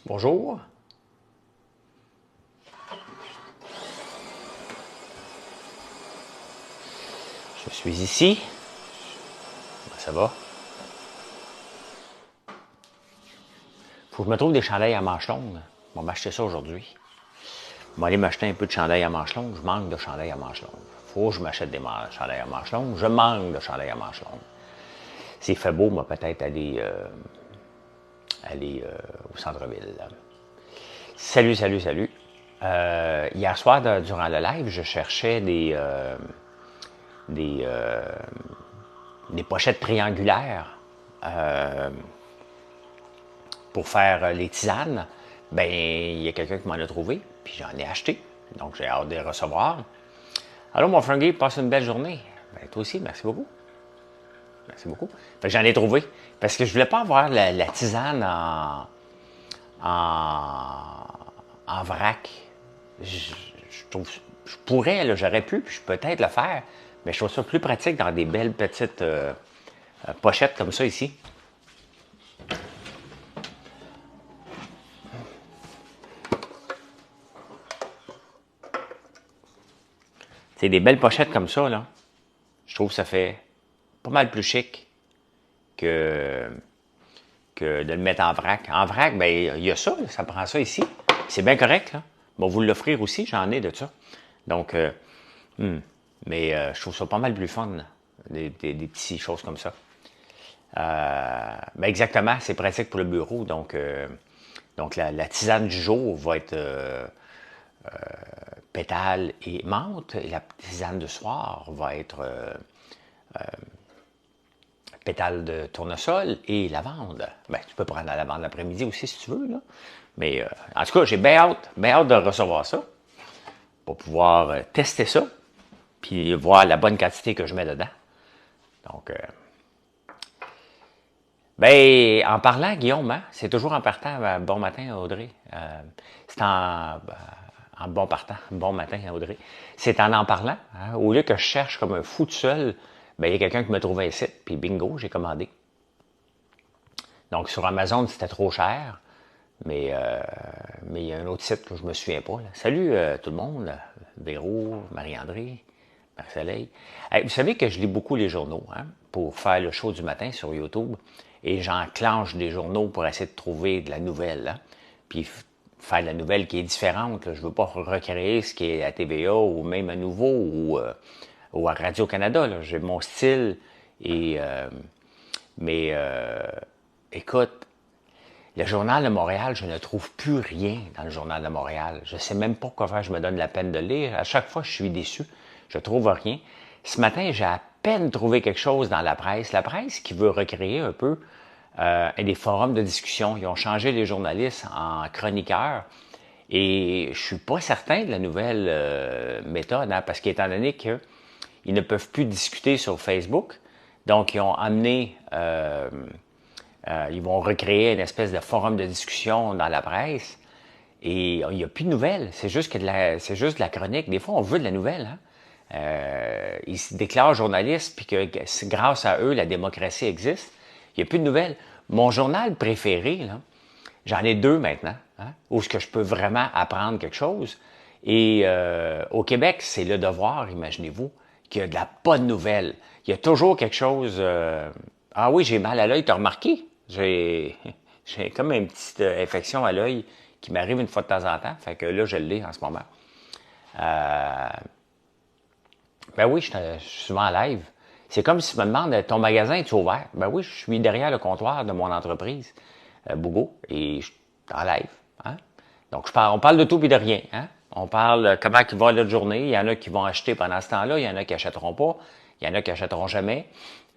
Bonjour. Je suis ici. Ça va? Faut que je me trouve des chandails à manches longues. Je vais m'acheter ça aujourd'hui. Je vais aller m'acheter un peu de chandails à manches longues. Je manque de chandails à manches longues. Faut que je m'achète des chandails à manches longues. Je manque de chandails à manches longues. S'il fait beau, on va peut-être aller au centre-ville. Salut. Hier soir, durant le live, je cherchais des pochettes triangulaires pour faire les tisanes. Ben, il y a quelqu'un qui m'en a trouvé, puis j'en ai acheté. Donc, j'ai hâte de les recevoir. Allô, mon Frankie, passe une belle journée. Ben, toi aussi, merci beaucoup. Merci beaucoup. Fait que j'en ai trouvé. Parce que je voulais pas avoir la tisane en vrac. Je trouve, je pourrais, là, j'aurais pu, puis peut-être le faire, mais je trouve ça plus pratique dans des belles petites pochettes comme ça ici. C'est des belles pochettes comme ça, là. Je trouve que ça fait pas mal plus chic que de le mettre en vrac. En vrac, ben il y a ça, là, ça prend ça ici. C'est bien correct, là. Bon, vous l'offrir aussi, j'en ai de ça. Donc, mais je trouve ça pas mal plus fun, là, des petites choses comme ça. Ben exactement, c'est pratique pour le bureau. Donc la tisane du jour va être pétale et menthe. Et la tisane du soir va être pétale de tournesol et lavande. Ben, tu peux prendre la lavande l'après-midi aussi si tu veux, là. Mais en tout cas, j'ai bien hâte de recevoir ça pour pouvoir tester ça puis voir la bonne quantité que je mets dedans. Donc, ben, en parlant, Guillaume, hein, c'est toujours en partant. Bon matin, Audrey. C'est en bon partant. Bon matin, Audrey. C'est en parlant. Hein, au lieu que je cherche comme un fou tout seul, ben, il y a quelqu'un qui me trouve un site, puis bingo, j'ai commandé. Donc, sur Amazon, c'était trop cher. Mais il y a un autre site que je me souviens pas. Là. Salut tout le monde. Véro, Marie-André, Marc-Soleil. Hey, vous savez que je lis beaucoup les journaux, hein, pour faire le show du matin sur YouTube. Et j'enclenche des journaux pour essayer de trouver de la nouvelle. Hein, puis faire de la nouvelle qui est différente. Là. Je ne veux pas recréer ce qui est à TVA ou même à Nouveau ou à Radio-Canada. J'ai mon style. Mais écoute, le Journal de Montréal, je ne trouve plus rien dans le Journal de Montréal. Je ne sais même pas quoi faire, je me donne la peine de lire. À chaque fois, je suis déçu. Je ne trouve rien. Ce matin, j'ai à peine trouvé quelque chose dans la presse. La presse qui veut recréer un peu des forums de discussion. Ils ont changé les journalistes en chroniqueurs. Et je suis pas certain de la nouvelle méthode, hein, parce qu'étant donné qu'ils ne peuvent plus discuter sur Facebook, donc ils ont amené... ils vont recréer une espèce de forum de discussion dans la presse et il n'y a plus de nouvelles. C'est juste de la chronique. Des fois, on veut de la nouvelle. Hein? Ils se déclarent journalistes puis que grâce à eux, la démocratie existe. Il n'y a plus de nouvelles. Mon journal préféré, là, j'en ai deux maintenant, hein, où est-ce que je peux vraiment apprendre quelque chose. Et au Québec, c'est Le Devoir, imaginez-vous, qu'il y a de la bonne nouvelle. Il y a toujours quelque chose... Ah oui, j'ai mal à l'œil, t'as remarqué? J'ai comme une petite infection à l'œil qui m'arrive une fois de temps en temps. Fait que là, je l'ai en ce moment. Ben oui, je suis souvent en live. C'est comme si tu me demandes, ton magasin est-tu ouvert? Ben oui, je suis derrière le comptoir de mon entreprise, Bougo, et je suis en live. Hein? Donc, on parle de tout et de rien. Hein? On parle comment il va notre journée. Il y en a qui vont acheter pendant ce temps-là. Il y en a qui achèteront pas. Il y en a qui achèteront jamais.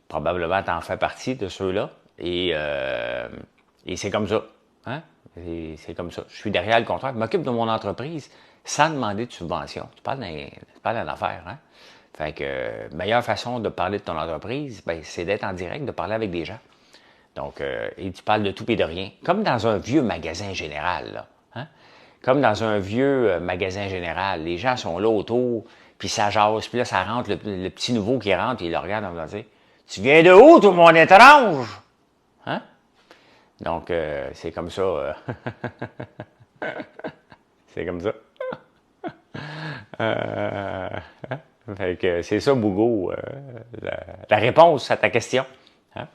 Probablement, tu en fais partie de ceux-là. Et c'est comme ça. Hein? C'est comme ça. Je suis derrière le comptoir. Je m'occupe de mon entreprise sans demander de subvention. Tu parles d'une affaire. Hein? Fait que meilleure façon de parler de ton entreprise, ben, c'est d'être en direct, de parler avec des gens. Donc, et tu parles de tout et de rien. Comme dans un vieux magasin général. Là, hein? Comme dans un vieux magasin général. Les gens sont là autour, puis ça jase. Puis là, ça rentre, le petit nouveau qui rentre, il le regarde en me disant, tu viens de où, tout mon étrange? Hein? Donc, c'est comme ça. C'est comme ça. Euh, hein? Fait que c'est ça, Bougo, la réponse à ta question. Hein?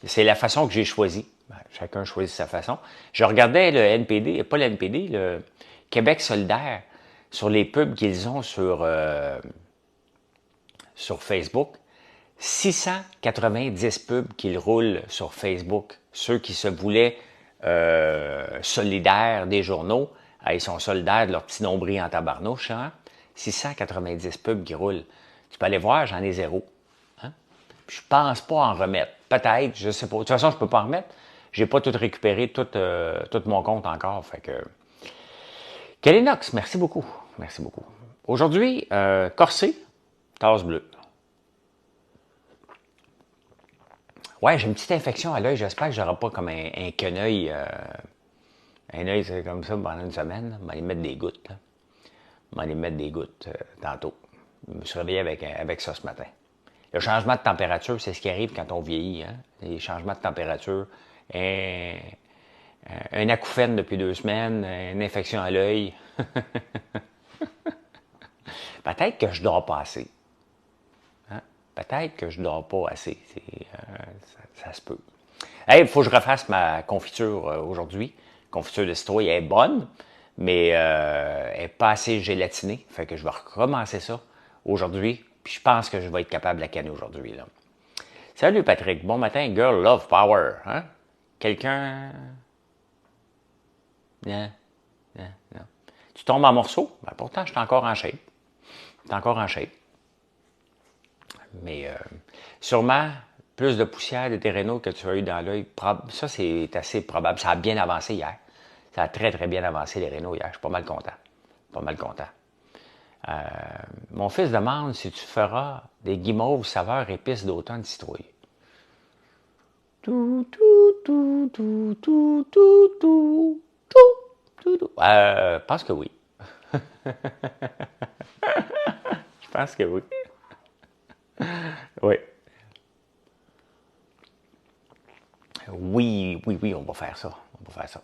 C'est la façon que j'ai choisie. Ben, chacun choisit sa façon. Je regardais le NPD, pas le NPD, le Québec solidaire, sur les pubs qu'ils ont sur Facebook. 690 pubs qu'ils roulent sur Facebook. Ceux qui se voulaient solidaires des journaux, ils sont solidaires de leur petit nombril en tabarnouche. Hein? 690 pubs qui roulent. Tu peux aller voir, j'en ai zéro. Hein? Je pense pas en remettre. Peut-être, je sais pas. De toute façon, je peux pas en remettre. J'ai pas tout récupéré, tout mon compte encore. Fait que. Kelenox, merci beaucoup. Merci beaucoup. Aujourd'hui, Corsé, tasse bleue. Ouais, j'ai une petite infection à l'œil. J'espère que j'aurai pas comme un quenouil. Un œil, c'est comme ça pendant une semaine. On va aller mettre des gouttes. Là. On va aller mettre des gouttes tantôt. Je me suis réveillé avec ça ce matin. Le changement de température, c'est ce qui arrive quand on vieillit. Hein? Les changements de température, un acouphène depuis 2 semaines, une infection à l'œil. Peut-être que je dors pas assez. Hein? Peut-être que je dors pas assez. Ça se peut. Hey, il faut que je refasse ma confiture aujourd'hui. Confiture de citrouille, elle est bonne, mais elle n'est pas assez gélatinée. Fait que je vais recommencer ça aujourd'hui. Puis je pense que je vais être capable de la canner aujourd'hui. Là. Salut Patrick, bon matin, girl love power. Hein? Quelqu'un. Non, non, non. Tu tombes en morceaux? Ben, pourtant, je suis encore en shape. Je suis encore en shape. Mais sûrement, plus de poussière de tes rénaux que tu as eu dans l'œil. Ça, c'est assez probable. Ça a bien avancé hier. Ça a très, très bien avancé les rénaux hier. Je suis pas mal content. Pas mal content. Mon fils demande si tu feras des guimauves saveur épices d'automne citrouille. Tout, tout, tout, tout, tout, tout, tout, tout, tout. Je pense que oui. Je pense que oui. Oui. Oui, oui, oui, on va faire ça. On va faire ça.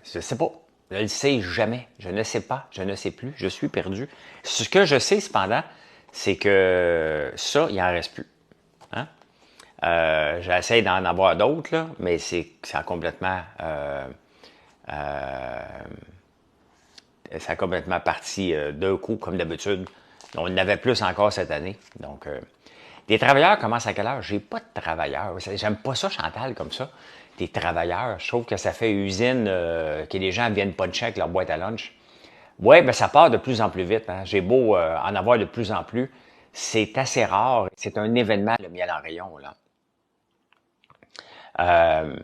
Je ne sais pas. Je ne le sais jamais. Je ne sais pas. Je ne sais plus. Je suis perdu. Ce que je sais, cependant, c'est que ça, il n'en reste plus. Hein? J'essaie d'en avoir d'autres, là, mais ça a complètement... ça a complètement parti d'un coup, comme d'habitude. On en avait plus encore cette année. Donc, des travailleurs commencent à quelle heure? J'ai pas de travailleurs. J'aime pas ça, Chantal, comme ça. Des travailleurs. Je trouve que ça fait usine que les gens viennent puncher avec leur boîte à lunch. Oui, ben ça part de plus en plus vite. Hein. J'ai beau en avoir de plus en plus. C'est assez rare. C'est un événement, le miel en rayon. Là. Euh,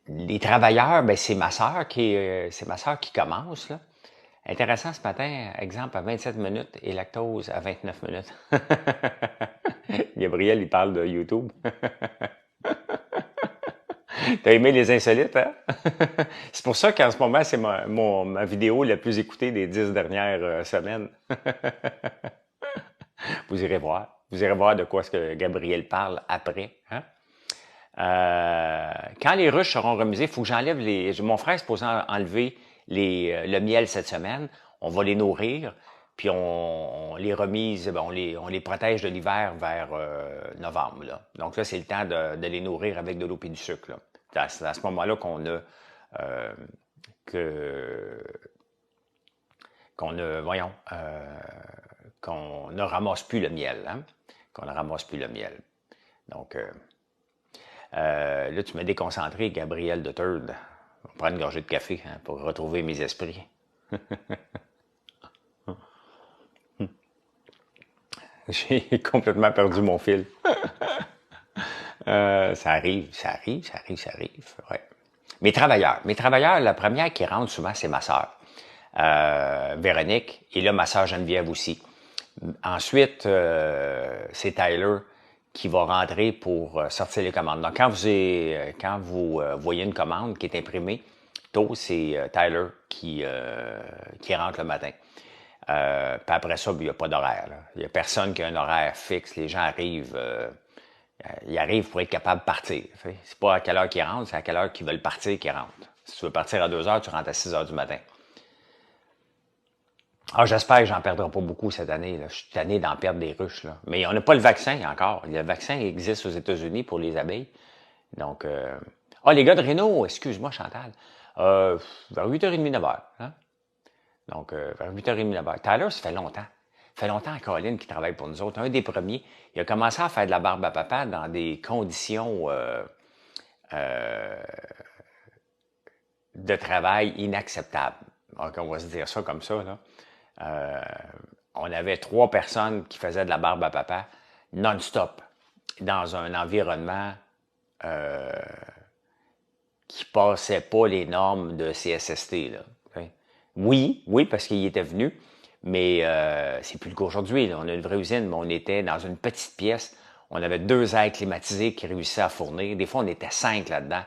les travailleurs, ben c'est ma sœur qui commence. Là. Intéressant ce matin, exemple à 27 minutes et lactose à 29 minutes. Gabriel, il parle de YouTube. T'as aimé les insolites, hein? C'est pour ça qu'en ce moment, c'est ma vidéo la plus écoutée des 10 dernières semaines. Vous irez voir. Vous irez voir de quoi est-ce que Gabriel parle après. Hein? Quand les ruches seront remisées, il faut que j'enlève les... Mon frère est supposé enlever le miel cette semaine. On va les nourrir, puis on les remise, ben, on les protège de l'hiver vers novembre. Là. Donc là, c'est le temps de les nourrir avec de l'eau et du sucre. Là. C'est à ce moment-là qu'on a qu'on ne ramasse plus le miel. Hein? Qu'on ne ramasse plus le miel. Donc, là, tu m'as déconcentré, Gabriel de Third. On va prendre une gorgée de café hein, pour retrouver mes esprits. J'ai complètement perdu mon fil. Ça arrive. Ouais. Mes travailleurs, la première qui rentre souvent, c'est ma sœur, Véronique, et là, ma sœur Geneviève aussi. Ensuite, c'est Tyler qui va rentrer pour sortir les commandes. Donc, quand vous voyez une commande qui est imprimée, tôt, c'est Tyler qui rentre le matin. Puis après ça, il n'y a pas d'horaire. Il n'y a personne qui a un horaire fixe. Les gens arrivent Ils arrivent pour être capables de partir. C'est pas à quelle heure qu'ils rentrent, c'est à quelle heure qu'ils veulent partir qu'ils rentrent. Si tu veux partir à 2 heures, tu rentres à 6 heures du matin. Ah, j'espère que j'en perdrai pas beaucoup cette année. Là. Je suis tanné d'en perdre des ruches. Là. Mais on n'a pas le vaccin encore. Le vaccin existe aux États-Unis pour les abeilles. Donc, ah, les gars de Renault, excuse-moi Chantal, vers 8h30, 9h. Hein? Donc, vers 8h30, 9h. Tyler, ça fait longtemps. Ça fait longtemps, Colin, qui travaille pour nous autres. Un des premiers. Il a commencé à faire de la barbe à papa dans des conditions de travail inacceptables. Donc, on va se dire ça comme ça, là. On avait 3 personnes qui faisaient de la barbe à papa non-stop dans un environnement qui passait pas les normes de CSST. Là. Oui, parce qu'il était venu, mais c'est plus le cas aujourd'hui. Là. On a une vraie usine, mais on était dans une petite pièce. On avait 2 airs climatisés qui réussissaient à fournir. Des fois, on était 5 là-dedans.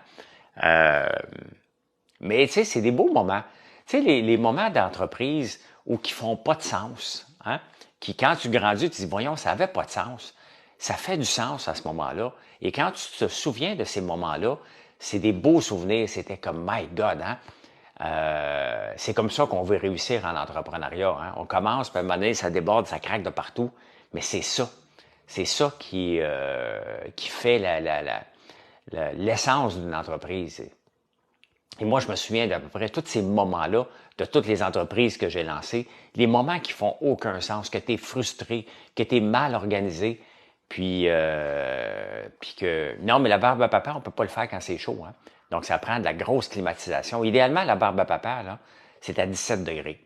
Mais tu sais, c'est des beaux moments. Tu sais, les moments d'entreprise où qui font pas de sens, hein? Qui, quand tu grandis, tu te dis, voyons, ça avait pas de sens. Ça fait du sens à ce moment-là. Et quand tu te souviens de ces moments-là, c'est des beaux souvenirs. C'était comme, my God, hein? C'est comme ça qu'on veut réussir en entrepreneuriat. Hein? On commence, puis à un moment donné, ça déborde, ça craque de partout. Mais c'est ça. C'est ça qui fait l'essence d'une entreprise. Et moi, je me souviens d'à peu près tous ces moments-là, de toutes les entreprises que j'ai lancées, les moments qui font aucun sens, que tu es frustré, que tu es mal organisé, puis que... Non, mais la barbe à papa, on peut pas le faire quand c'est chaud. Hein? Donc, ça prend de la grosse climatisation. Idéalement, la barbe à papa, là, c'est à 17 degrés.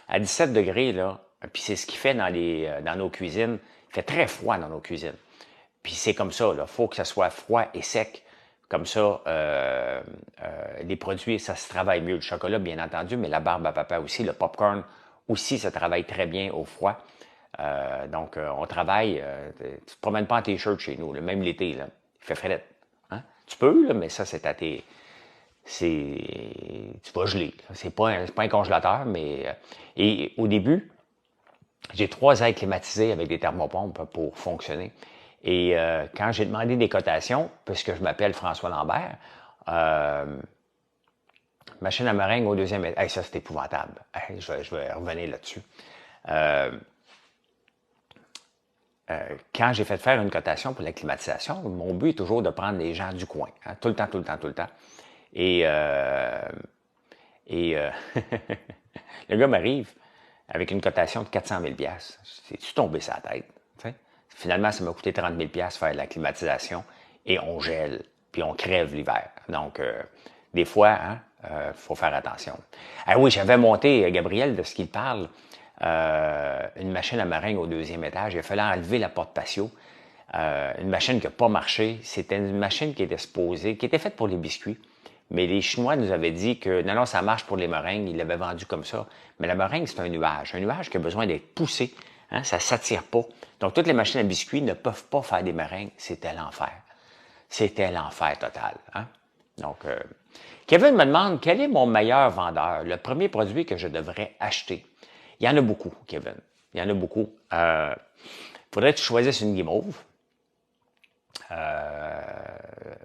À 17 degrés, là, puis c'est ce qui fait dans nos cuisines. Il fait très froid dans nos cuisines. Puis c'est comme ça, il faut que ça soit froid et sec. Comme ça, les produits, ça se travaille mieux. Le chocolat, bien entendu, mais la barbe à papa aussi, le popcorn aussi, ça travaille très bien au froid. Donc, on travaille, tu ne te promènes pas en t-shirt chez nous, là, même l'été, là, il fait frais. Hein? Tu peux, là, mais ça, c'est à tes... Tu vas geler. C'est pas un congélateur, mais... et au début, j'ai 3 airs climatisés avec des thermopompes pour fonctionner. Et quand j'ai demandé des cotations, puisque je m'appelle François Lambert, machine à meringue au 2e étage. Hey, ça, c'est épouvantable. Hey, je vais revenir là-dessus. Quand j'ai fait faire une cotation pour la climatisation, mon but est toujours de prendre les gens du coin. Hein, tout le temps. Et le gars m'arrive avec une cotation de 400 000 $. C'est-tu tombé sa tête? T'sais? Finalement, ça m'a coûté 30 000 $ faire de la climatisation et on gèle, puis on crève l'hiver. Donc, des fois, hein, faut faire attention. Ah oui, j'avais monté, Gabriel, de ce qu'il parle, une machine à meringue au 2e étage. Il a fallu enlever la porte patio. Une machine qui n'a pas marché. C'était une machine qui était supposée, qui était faite pour les biscuits. Mais les Chinois nous avaient dit que non, ça marche pour les meringues. Ils l'avaient vendu comme ça. Mais la meringue, c'est un nuage. Un nuage qui a besoin d'être poussé. Hein, ça ne s'attire pas. Donc, toutes les machines à biscuits ne peuvent pas faire des meringues. C'était l'enfer. C'était l'enfer total. Hein? Donc, Kevin me demande, quel est mon meilleur vendeur? Le premier produit que je devrais acheter. Il y en a beaucoup, Kevin. Il y en a beaucoup. Faudrait que tu choisisses une guimauve.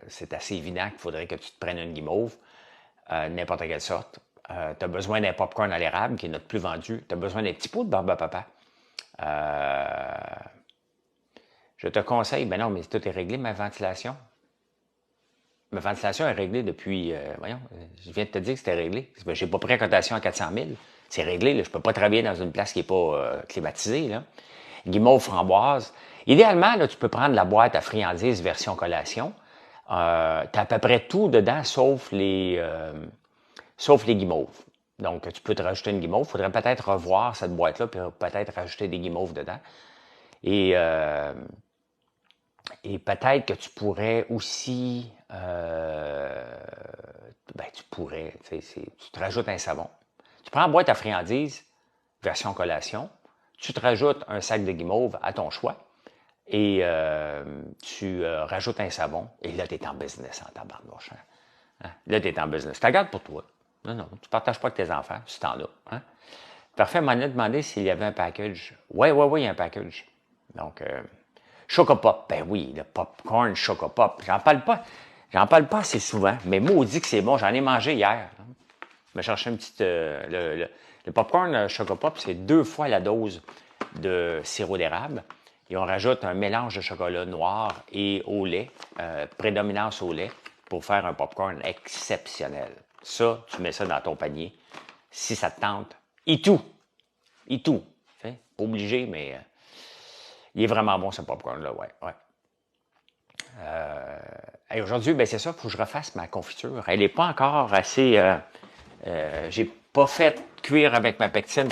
C'est assez évident qu'il faudrait que tu te prennes une guimauve, n'importe quelle sorte. Tu as besoin d'un popcorn à l'érable, qui est notre plus vendu. Tu as besoin d'un petit pot de barbe à papa. Je te conseille, ben non, mais tout est réglé, ma ventilation. Ma ventilation est réglée depuis, voyons, je viens de te dire que c'était réglé. J'ai pas pris la cotation à 400 000. C'est réglé, là. Je peux pas travailler dans une place qui est pas climatisée, là. Guimauve framboise. Idéalement, là, tu peux prendre la boîte à friandises version collation. Tu as à peu près tout dedans, sauf les guimauves. Donc, tu peux te rajouter une guimauve. Il faudrait peut-être revoir cette boîte-là, puis peut-être rajouter des guimauves dedans. Et peut-être que tu pourrais aussi... tu pourrais, tu te rajoutes un savon. Tu prends la boîte à friandises, version collation, tu te rajoutes un sac de guimauve à ton choix et tu rajoutes un savon et là, tu es en business en tabarnouche. Hein? Là, tu es en business. Tu la gardes pour toi. Non, tu ne partages pas avec tes enfants si tu en as. Hein? Parfait, m'en a demandé s'il y avait un package. Oui, il y a un package. Donc, Chocopop, ben oui, le popcorn Chocopop. J'en parle pas assez souvent, mais maudit que c'est bon. J'en ai mangé hier. Je me cherchais une petite... le popcorn Chocopop, c'est 2 fois la dose de sirop d'érable. Et on rajoute un mélange de chocolat noir et au lait, prédominance au lait, pour faire un popcorn exceptionnel. Ça, tu mets ça dans ton panier. Si ça te tente, et tout. Et tout. Pas obligé, mais il est vraiment bon ce popcorn-là, ouais. Et aujourd'hui, ben c'est ça, il faut que je refasse ma confiture. Elle n'est pas encore assez... j'ai pas fait cuire avec ma pectine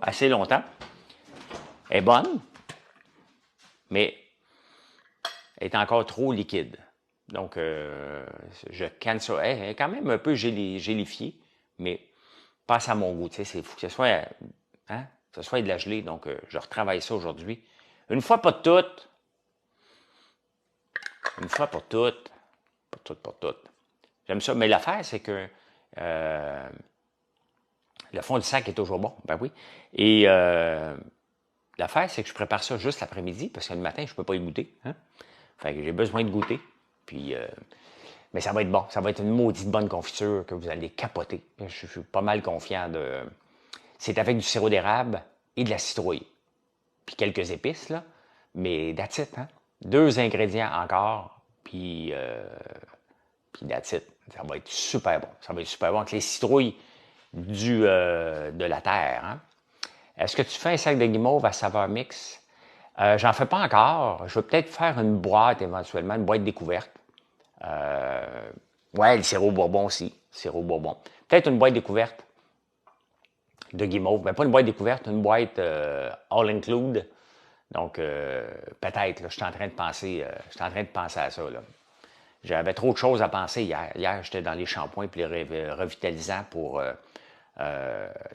assez longtemps. Elle est bonne, mais elle est encore trop liquide. Donc, je canne ça. Elle est quand même un peu gélifiée, mais passe à mon goût. Il faut que ce soit, de la gelée. Donc, je retravaille ça aujourd'hui. Une fois pas toutes. Une fois pour toutes. Pour toutes. J'aime ça. Mais l'affaire, c'est que le fond du sac est toujours bon. Ben oui. Et l'affaire, c'est que je prépare ça juste l'après-midi parce que le matin, je ne peux pas y goûter. Hein? Fait que j'ai besoin de goûter. Puis, mais ça va être bon. Ça va être une maudite bonne confiture que vous allez capoter. Je suis pas mal confiant de... C'est avec du sirop d'érable et de la citrouille. Puis quelques épices, là. Mais that's it, hein? 2 ingrédients encore, puis that's it. Ça va être super bon. Ça va être super bon avec les citrouilles de la terre, hein? Est-ce que tu fais un sac de guimauve à saveur mix? J'en fais pas encore. Je vais peut-être faire une boîte éventuellement, une boîte découverte. Ouais, le sirop bourbon aussi. Sirop bourbon. Peut-être une boîte découverte de guimauve. Ben, pas une boîte découverte, une boîte all-include. Donc, peut-être, là, je suis en train de penser à ça, là. J'avais trop de choses à penser hier. Hier, j'étais dans les shampoings et les revitalisants pour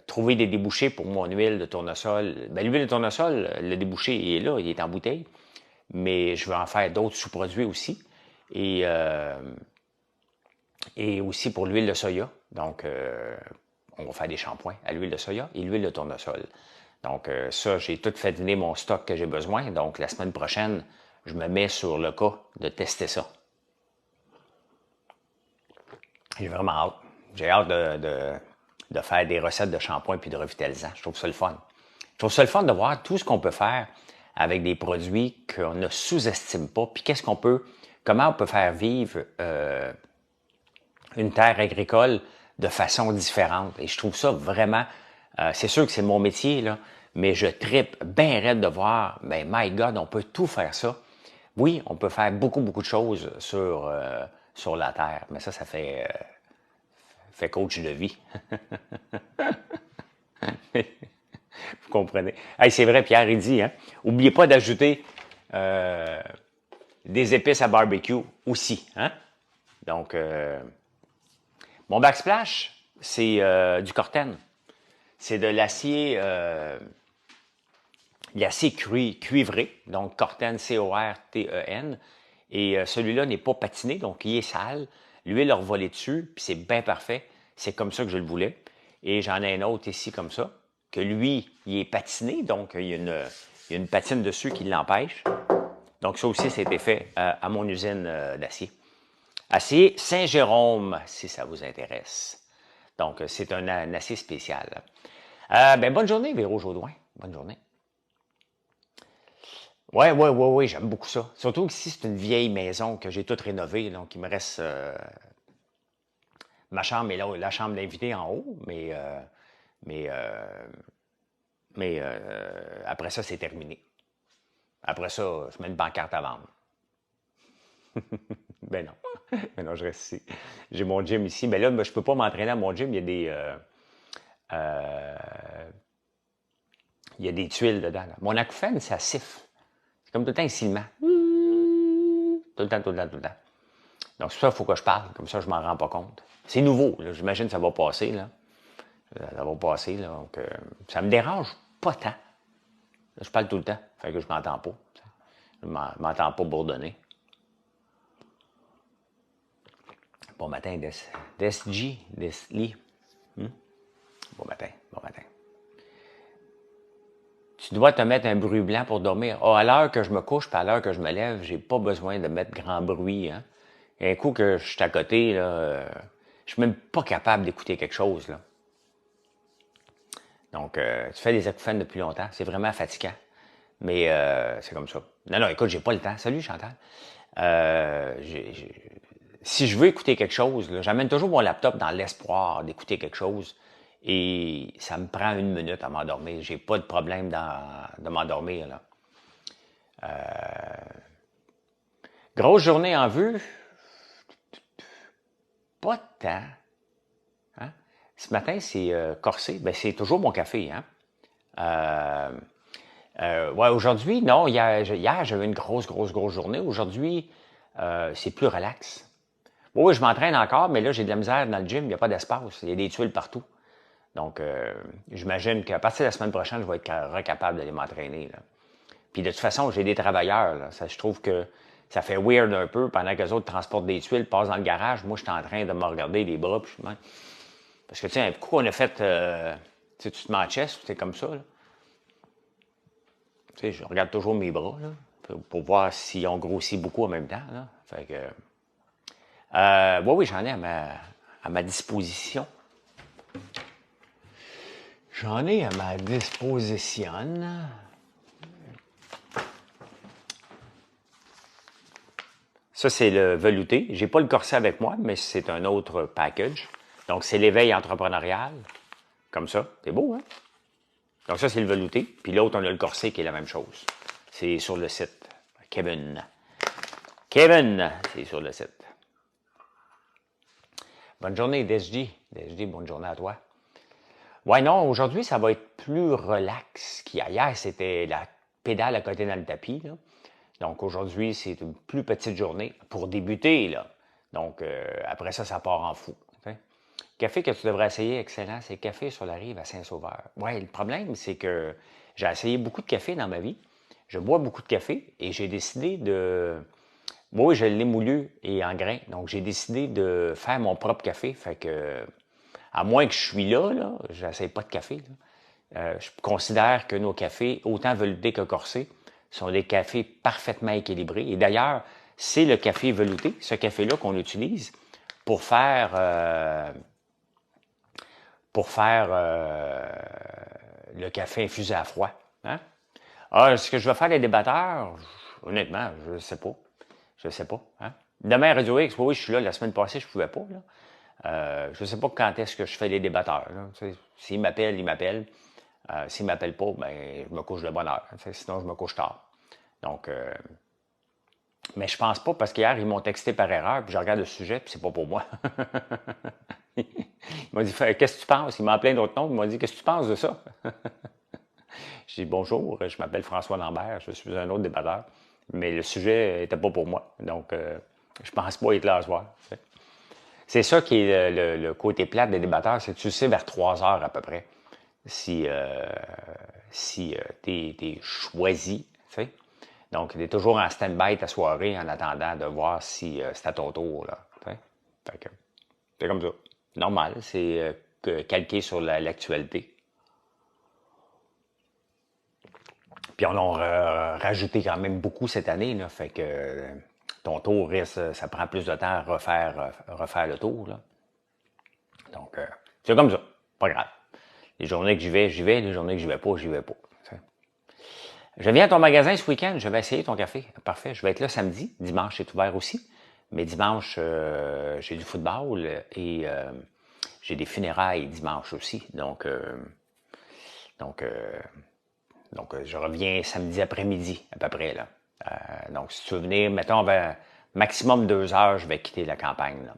trouver des débouchés pour mon huile de tournesol. Ben, l'huile de tournesol, le débouché est là, il est en bouteille. Mais je veux en faire d'autres sous-produits aussi. Et aussi pour l'huile de soya. Donc, on va faire des shampoings à l'huile de soya et l'huile de tournesol. Donc, ça, j'ai tout fait venir mon stock que j'ai besoin. Donc, la semaine prochaine, je me mets sur le cas de tester ça. J'ai vraiment hâte. J'ai hâte de faire des recettes de shampoing puis de revitalisant. Je trouve ça le fun. Je trouve ça le fun de voir tout ce qu'on peut faire avec des produits qu'on ne sous-estime pas. Puis comment on peut faire vivre une terre agricole de façon différente. Et je trouve ça vraiment, c'est sûr que c'est mon métier, là, mais je trippe bien raide de voir, ben my God, on peut tout faire ça. Oui, on peut faire beaucoup, beaucoup de choses sur la terre, mais ça fait coach de vie. Vous comprenez? Hey, c'est vrai, Pierre, il dit, hein? Oubliez pas d'ajouter des épices à barbecue aussi, hein? Donc, mon backsplash, c'est du Corten. C'est de l'acier cuivré, donc Corten, C-O-R-T-E-N. Et celui-là n'est pas patiné, donc il est sale. L'huile a revolé dessus, puis c'est bien parfait. C'est comme ça que je le voulais. Et j'en ai un autre ici comme ça, que lui, il est patiné, donc il y a une patine dessus qui l'empêche. Donc ça aussi, c'était fait à mon usine d'acier. Acier Saint-Jérôme, si ça vous intéresse. Donc, c'est un acier spécial. Ben, bonne journée, Véro Jodoin. Bonne journée. Ouais, j'aime beaucoup ça. Surtout que ici, c'est une vieille maison que j'ai toute rénovée, donc il me reste ma chambre et la chambre d'invité en haut, mais après ça, c'est terminé. Après ça, je mets une pancarte à vendre. Ben non. Ben non, je reste ici. J'ai mon gym ici. Mais là, je peux pas m'entraîner à mon gym. Il y a des tuiles dedans. Là. Mon acouphène, ça siffle. C'est comme tout le temps un sifflement. Tout le temps. Donc, c'est ça, il faut que je parle. Comme ça, je m'en rends pas compte. C'est nouveau. J'imagine que ça va passer. Là. Ça va passer. Là. Donc, ça me dérange pas tant. Là, je parle tout le temps. Fait que je m'entends pas. Je m'entends pas bourdonner. Bon matin, Desli. Bon matin. tu dois te mettre un bruit blanc pour dormir. Ah, à l'heure que je me couche, puis à l'heure que je me lève, j'ai pas besoin de mettre grand bruit. Hein. Et un coup que je suis à côté, là, je suis même pas capable d'écouter quelque chose. Là. Donc, tu fais des acouphènes depuis longtemps. C'est vraiment fatigant. Mais c'est comme ça. Non, non, écoute, j'ai pas le temps. Salut, Chantal. Si je veux écouter quelque chose, j'amène toujours mon laptop dans l'espoir d'écouter quelque chose. Et ça me prend 1 minute à m'endormir. J'ai pas de problème de m'endormir. Là. Grosse journée en vue? Pas de temps. Hein? Ce matin, c'est corsé. Ben, c'est toujours mon café. Hein? Ouais, aujourd'hui, non. Hier j'avais une grosse journée. Aujourd'hui, c'est plus relax. Oui, je m'entraîne encore, mais là, j'ai de la misère dans le gym. Il n'y a pas d'espace. Il y a des tuiles partout. Donc, j'imagine qu'à partir de la semaine prochaine, je vais être recapable d'aller m'entraîner. Là. Puis de toute façon, j'ai des travailleurs. Là. Ça, je trouve que ça fait weird un peu pendant que les autres transportent des tuiles, passent dans le garage. Moi, je suis en train de me regarder les bras. Puis parce que, tu sais, un coup, on a fait... tu te mets en chest, c'est comme ça. Là. Tu sais, je regarde toujours mes bras là, pour voir s'ils ont grossi beaucoup en même temps. Là. Fait que... oui, j'en ai à ma disposition. J'en ai à ma disposition. Ça, c'est le velouté. J'ai pas le corset avec moi, mais c'est un autre package. Donc, c'est l'éveil entrepreneurial. Comme ça. C'est beau, hein? Donc, ça, c'est le velouté. Puis l'autre, on a le corset qui est la même chose. C'est sur le site. Kevin, c'est sur le site. Bonne journée, DSJ. DSJ, bonne journée à toi. Ouais, non, aujourd'hui, ça va être plus relax qu'hier. Hier, c'était la pédale à côté dans le tapis. Là. Donc, aujourd'hui, c'est une plus petite journée pour débuter. Là. Donc, après ça, ça part en fou. T'sais. Café que tu devrais essayer, excellent, c'est café sur la rive à Saint-Sauveur. Ouais, le problème, c'est que j'ai essayé beaucoup de café dans ma vie. Je bois beaucoup de café et j'ai décidé de... Oui, je l'ai moulu et en grains. Donc, j'ai décidé de faire mon propre café. Fait que, à moins que je suis là, je n'essaie pas de café. Je considère que nos cafés, autant veloutés que corsés, sont des cafés parfaitement équilibrés. Et d'ailleurs, c'est le café velouté, ce café-là qu'on utilise pour faire le café infusé à froid. Hein? Ah, est-ce que je vais faire les débatteurs? Honnêtement, je ne sais pas. Je ne sais pas. Hein? Demain, Radio X, oui, je suis là. La semaine passée, je ne pouvais pas. Là. Je ne sais pas quand est-ce que je fais les débatteurs. S'ils m'appellent, ils m'appellent. S'ils ne m'appellent pas, ben, je me couche de bonne heure. Sinon, je me couche tard. Donc, mais je pense pas, parce qu'hier, ils m'ont texté par erreur, puis je regarde le sujet, puis c'est pas pour moi. Il m'a dit, qu'est-ce que tu penses? Il m'a appelé d'autres noms, il m'a dit, qu'est-ce que tu penses de ça? J'ai dit, bonjour, je m'appelle François Lambert, je suis un autre débatteur, mais le sujet n'était pas pour moi. Donc, je pense pas être là à soir. C'est ça qui est le côté plate des débatteurs, c'est que tu sais vers 3 heures à peu près si t'es choisi, tu sais. Donc, tu es toujours en stand-by ta soirée en attendant de voir si c'est à ton tour, là, tu sais. Fait que, c'est comme ça. Normal, c'est calqué sur l'actualité. Puis on a rajouté quand même beaucoup cette année, là, fait que ton tour reste, ça prend plus de temps à refaire le tour, là. Donc, c'est comme ça, pas grave. Les journées que j'y vais, les journées que j'y vais pas, j'y vais pas. T'sais. Je viens à ton magasin ce week-end, je vais essayer ton café. Parfait, je vais être là samedi, dimanche c'est ouvert aussi, mais dimanche j'ai du football et j'ai des funérailles dimanche aussi, donc je reviens samedi après-midi à peu près là. Donc si tu veux venir, mettons maximum 2 heures, je vais quitter la campagne là.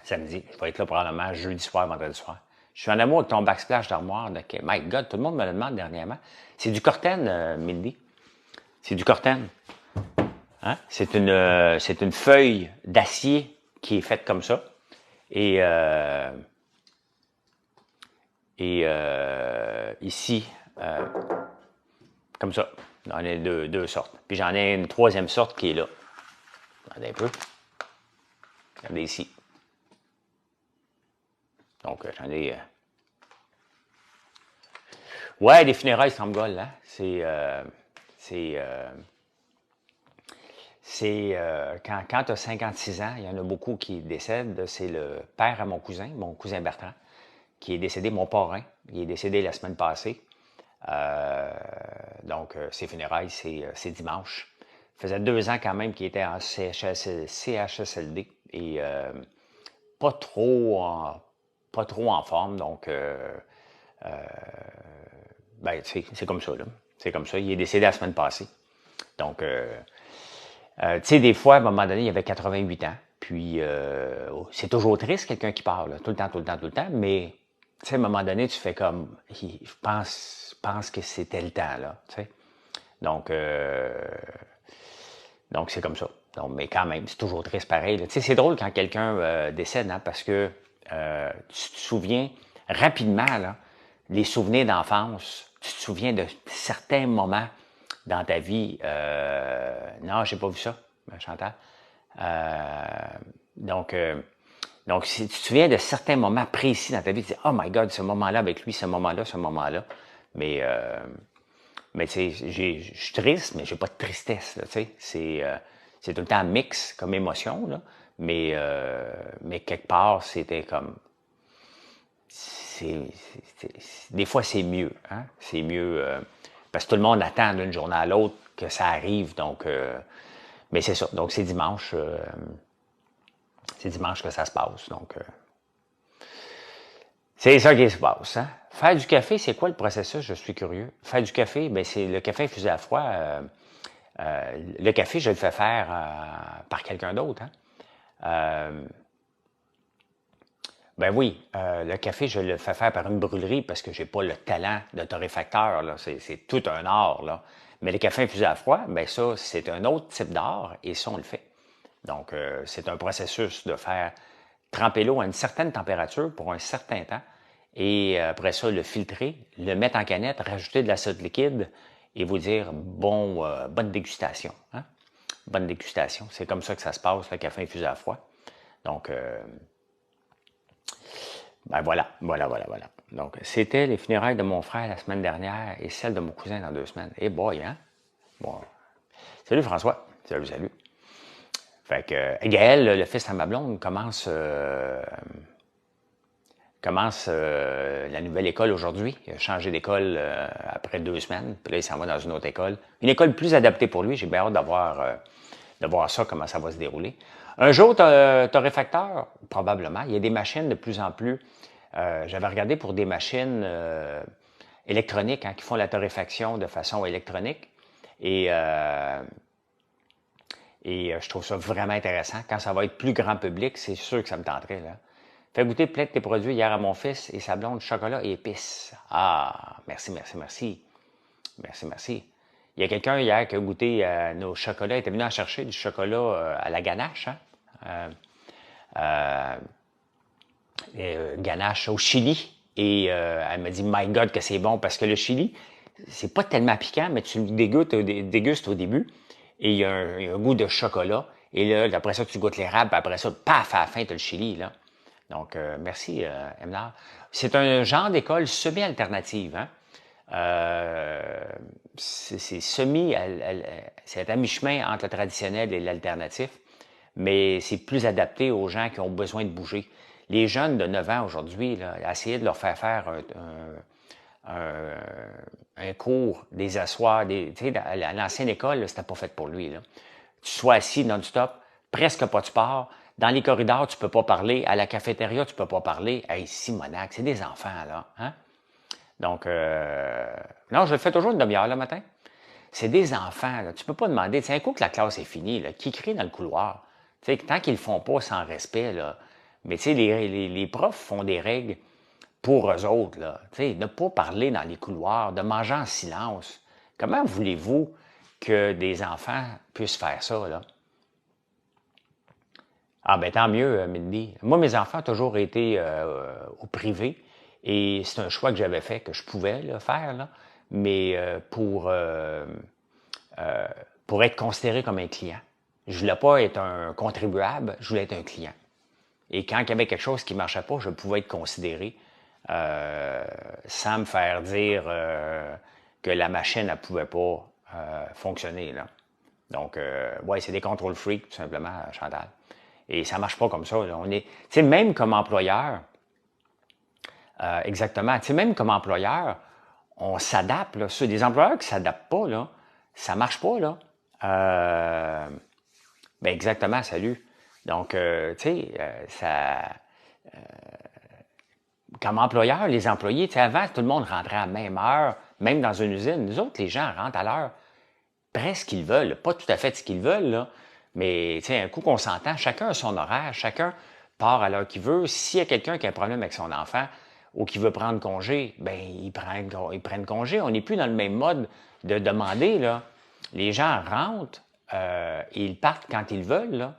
Samedi, je vais être là probablement jeudi soir, vendredi soir. Je suis en amour avec ton backsplash d'armoire. My God, tout le monde me le demande dernièrement. C'est du Corten, Mindy. C'est du Corten. Hein? C'est une feuille d'acier qui est faite comme ça. Et ici, comme ça. J'en ai deux sortes. Puis j'en ai une troisième sorte qui est là. Regardez un peu. Regardez ici. Donc, j'en ai... Ouais, des funérailles Stromgol, hein? C'est, quand tu as 56 ans, il y en a beaucoup qui décèdent. C'est le père à mon cousin Bertrand, qui est décédé, mon parrain. Il est décédé la semaine passée. Donc, ses funérailles, c'est dimanche. Ça faisait 2 ans quand même qu'il était en CHSLD et pas trop en forme. Donc, ben, c'est comme ça, là. C'est comme ça. Il est décédé la semaine passée. Donc, tu sais, des fois, à un moment donné, il avait 88 ans. Puis, c'est toujours triste, quelqu'un qui parle, là, tout le temps, tout le temps, tout le temps. Mais, tu sais, à un moment donné, tu fais comme, je pense que c'était le temps, là, tu sais. Donc, c'est comme ça. Donc, mais quand même, c'est toujours triste pareil. Tu sais, c'est drôle quand quelqu'un décède, hein, parce que tu te souviens rapidement, là, les souvenirs d'enfance, tu te souviens de certains moments dans ta vie. Non, j'ai pas vu ça, Chantal. Euh, donc, si tu te souviens de certains moments précis dans ta vie, tu dis, oh my God, ce moment-là avec lui, ce moment-là, ce moment-là. Mais, tu sais, je suis triste, mais j'ai pas de tristesse, là, tu sais. C'est tout le temps mix comme émotion, là. Mais quelque part, c'était comme, des fois, c'est mieux, hein. C'est mieux, parce que tout le monde attend d'une journée à l'autre que ça arrive, donc, mais c'est ça. Donc, c'est dimanche que ça se passe, donc, c'est ça qui se passe, hein. Faire du café, c'est quoi le processus? Je suis curieux. Faire du café, ben c'est le café infusé à froid. Le café, je le fais faire par quelqu'un d'autre, hein. Ben oui, le café, je le fais faire par une brûlerie parce que j'ai pas le talent de torréfacteur, là. C'est tout un art, là. Mais le café infusé à froid, ben ça, c'est un autre type d'art et ça, on le fait. Donc, c'est un processus de faire tremper l'eau à une certaine température pour un certain temps et après ça, le filtrer, le mettre en canette, rajouter de l'acide liquide et vous dire bonne dégustation, hein? Bonne dégustation. C'est comme ça que ça se passe, le café infusé à froid. Donc, ben voilà. Donc, c'était les funérailles de mon frère la semaine dernière et celles de mon cousin dans 2 semaines. Eh boy, hein? Bon. Salut François. Salut. Fait que Gaël, le fils à ma blonde, commence la nouvelle école aujourd'hui. Il a changé d'école après 2 semaines. Puis là, il s'en va dans une autre école. Une école plus adaptée pour lui. J'ai bien hâte de voir ça, comment ça va se dérouler. Un jour, torréfacteur, probablement. Il y a des machines de plus en plus. J'avais regardé pour des machines électroniques, hein, qui font la torréfaction de façon électronique. Et je trouve ça vraiment intéressant. Quand ça va être plus grand public, c'est sûr que ça me tenterait, là. Fais goûter plein de tes produits hier à mon fils et sa blonde, chocolat et épices. Ah, merci. Il y a quelqu'un hier qui a goûté nos chocolats. Il était venu en chercher du chocolat à la ganache, hein? Ganache au Chili. Et elle m'a dit, My God, que c'est bon, parce que le Chili, c'est pas tellement piquant, mais tu le dégustes au début, et il y a un goût de chocolat. Et là, après ça, tu goûtes l'érable, puis après ça, paf, à la fin, tu as le Chili, là. Donc, merci, Emnar. C'est un genre d'école semi-alternative, hein? C'est c'est à mi-chemin entre le traditionnel et l'alternatif, mais c'est plus adapté aux gens qui ont besoin de bouger. Les jeunes de 9 ans aujourd'hui, là, essayer de leur faire un cours, des assoirs, tu sais, à l'ancienne école, c'était pas fait pour lui, là. Tu sois assis non-stop, presque pas de sport. Dans les corridors, tu peux pas parler. À la cafétéria, tu peux pas parler. Hey, Simonac, c'est des enfants, là, hein? Donc, non, je le fais toujours une demi-heure le matin. C'est des enfants, là. Tu peux pas demander, c'est un coup que la classe est finie, là, qui crie dans le couloir. Tu sais, tant qu'ils le font pas sans respect, là. Mais tu sais, les profs font des règles pour eux autres, là. Tu sais, ne pas parler dans les couloirs, de manger en silence. Comment voulez-vous que des enfants puissent faire ça, là? Ah, ben tant mieux, Mindy. Moi, mes enfants ont toujours été au privé et c'est un choix que j'avais fait, que je pouvais là, faire, là, mais pour être considéré comme un client. Je voulais pas être un contribuable, je voulais être un client. Et quand il y avait quelque chose qui ne marchait pas, je pouvais être considéré sans me faire dire que la machine ne pouvait pas fonctionner. Là. Donc, ouais, c'est des contrôles freaks, tout simplement, Chantal. Et ça ne marche pas comme ça. Là. On est, tu sais, même comme employeur, exactement, tu sais, même comme employeur, on s'adapte. Là. Sur des employeurs qui ne s'adaptent pas, là, ça ne marche pas. Là. Ben exactement, salut. Donc, tu sais, comme employeur, les employés, tu sais, avant, tout le monde rentrait à la même heure, même dans une usine. Nous autres, les gens rentrent à l'heure presque qu'ils veulent. Pas tout à fait ce qu'ils veulent, là. Mais, tu sais, un coup qu'on s'entend, chacun a son horaire, chacun part à l'heure qu'il veut. S'il y a quelqu'un qui a un problème avec son enfant ou qui veut prendre congé, ben ils prennent congé. On n'est plus dans le même mode de demander, là. Les gens rentrent et ils partent quand ils veulent, là.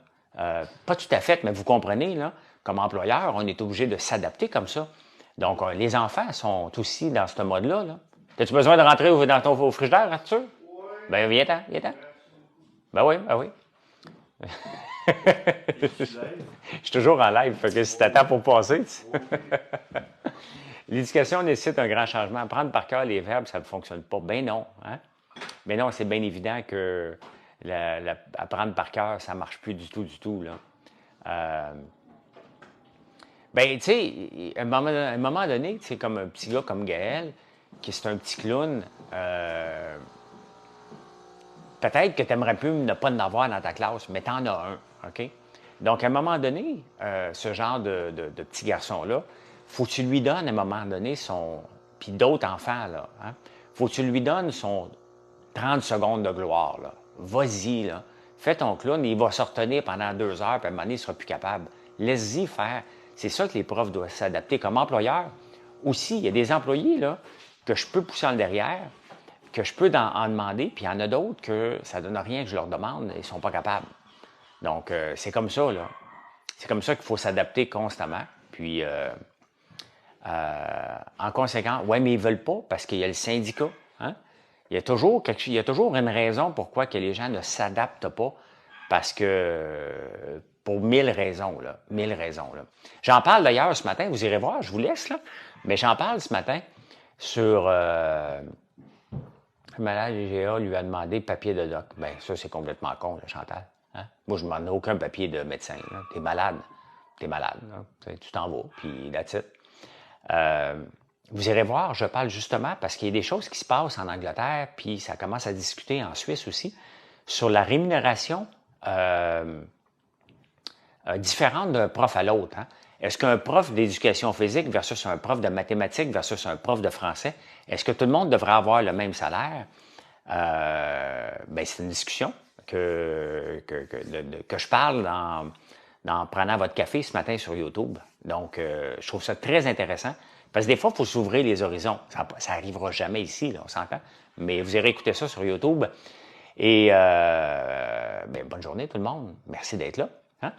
Pas tout à fait, mais vous comprenez, là, comme employeur, on est obligé de s'adapter comme ça. Donc, les enfants sont aussi dans ce mode-là. Là. As-tu besoin de rentrer dans ton frigidaire, Arthur? Ben, viens-t'en, viens-t'en. Ben oui. Je suis toujours en live, fait que si t'attends pour passer. L'éducation nécessite un grand changement. Apprendre par cœur les verbes, ça ne fonctionne pas. Ben non. Hein? Ben non, c'est bien évident que apprendre par cœur, ça ne marche plus du tout. Là. Ben, tu sais, à un moment donné, c'est comme un petit gars comme Gaël, qui est un petit clown, peut-être que tu aimerais plus ne pas en avoir dans ta classe, mais tu en as un, OK? Donc, à un moment donné, ce genre de petit garçon-là, faut que tu lui donnes à un moment donné son... Puis d'autres enfants, là, hein? Faut que tu lui donnes son 30 secondes de gloire, là. Vas-y, là. Fais ton clown, il va se retenir pendant 2 heures, puis à un moment donné, il ne sera plus capable. Laisse-y faire. C'est ça que les profs doivent s'adapter. Comme employeur, aussi, il y a des employés, là, que je peux pousser en derrière, que je peux en demander, puis il y en a d'autres que ça ne donne rien que je leur demande, ils ne sont pas capables. Donc, c'est comme ça, là. C'est comme ça qu'il faut s'adapter constamment. Puis, en conséquence, ouais, mais ils ne veulent pas parce qu'il y a le syndicat. Hein? Il y a toujours une raison pourquoi que les gens ne s'adaptent pas. Parce que, pour 1000 raisons, là. 1000 raisons, là. J'en parle d'ailleurs ce matin, vous irez voir, je vous laisse, là. Mais j'en parle ce matin sur... le malade IGA lui a demandé papier de doc. Bien, ça, c'est complètement con, là, Chantal. Hein? Moi, je ne demande aucun papier de médecin. Tu es malade. Tu es malade. Là. Tu t'en vas, puis that's it. Vous irez voir, je parle justement parce qu'il y a des choses qui se passent en Angleterre, puis ça commence à discuter en Suisse aussi, sur la rémunération différente d'un prof à l'autre. Hein? Est-ce qu'un prof d'éducation physique versus un prof de mathématiques versus un prof de français, est-ce que tout le monde devrait avoir le même salaire? Ben, c'est une discussion que je parle en prenant votre café ce matin sur YouTube. Donc, je trouve ça très intéressant. Parce que des fois, il faut s'ouvrir les horizons. Ça n'arrivera jamais ici, là, on s'entend. Mais vous irez écouter ça sur YouTube. Et ben, bonne journée tout le monde. Merci d'être là. Hein?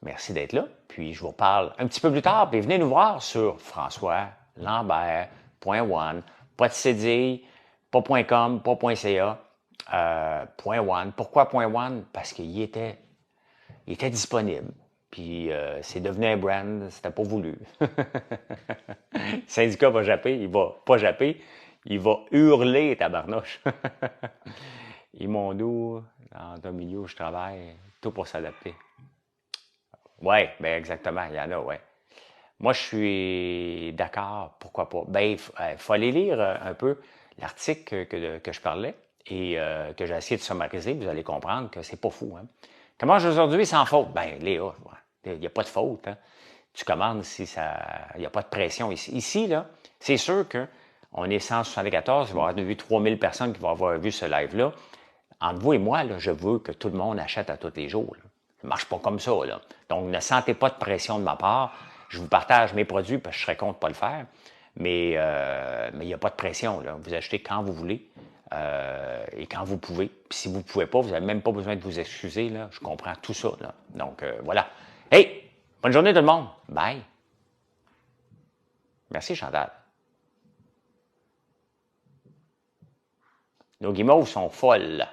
Merci d'être là. Puis je vous parle un petit peu plus tard. Puis venez nous voir sur françoislambert.one. Pas de cédille, pas .com, pas .ca. .one. Pourquoi .one? Parce qu'il était disponible. Puis c'est devenu un brand, c'était pas voulu. Le syndicat va japper, il va pas japper, il va hurler tabarnouche. Ils m'ont dit, dans un milieu où je travaille, tout pour s'adapter. Oui, ben exactement, il y en a, ouais. Moi, je suis d'accord, pourquoi pas. Ben, il faut aller lire un peu l'article que je parlais et que j'ai essayé de summariser, vous allez comprendre que c'est pas fou. Hein? Comment aujourd'hui sans faute? Ben, Léa, il n'y a pas de faute. Hein? Tu commandes si ça. Il n'y a pas de pression ici. Ici, là, c'est sûr qu'on est 174, il va y avoir vu 3000 personnes qui vont avoir vu ce live-là. Entre vous et moi, là, je veux que tout le monde achète à tous les jours. Là. Ça ne marche pas comme ça. Là. Donc, ne sentez pas de pression de ma part. Je vous partage mes produits parce que je serais contre de ne pas le faire. Mais il n'y a pas de pression. Là. Vous achetez quand vous voulez et quand vous pouvez. Puis si vous ne pouvez pas, vous n'avez même pas besoin de vous excuser. Là. Je comprends tout ça. Là. Donc, voilà. Hey! Bonne journée tout le monde. Bye. Merci Chantal. Nos guimauves sont folles.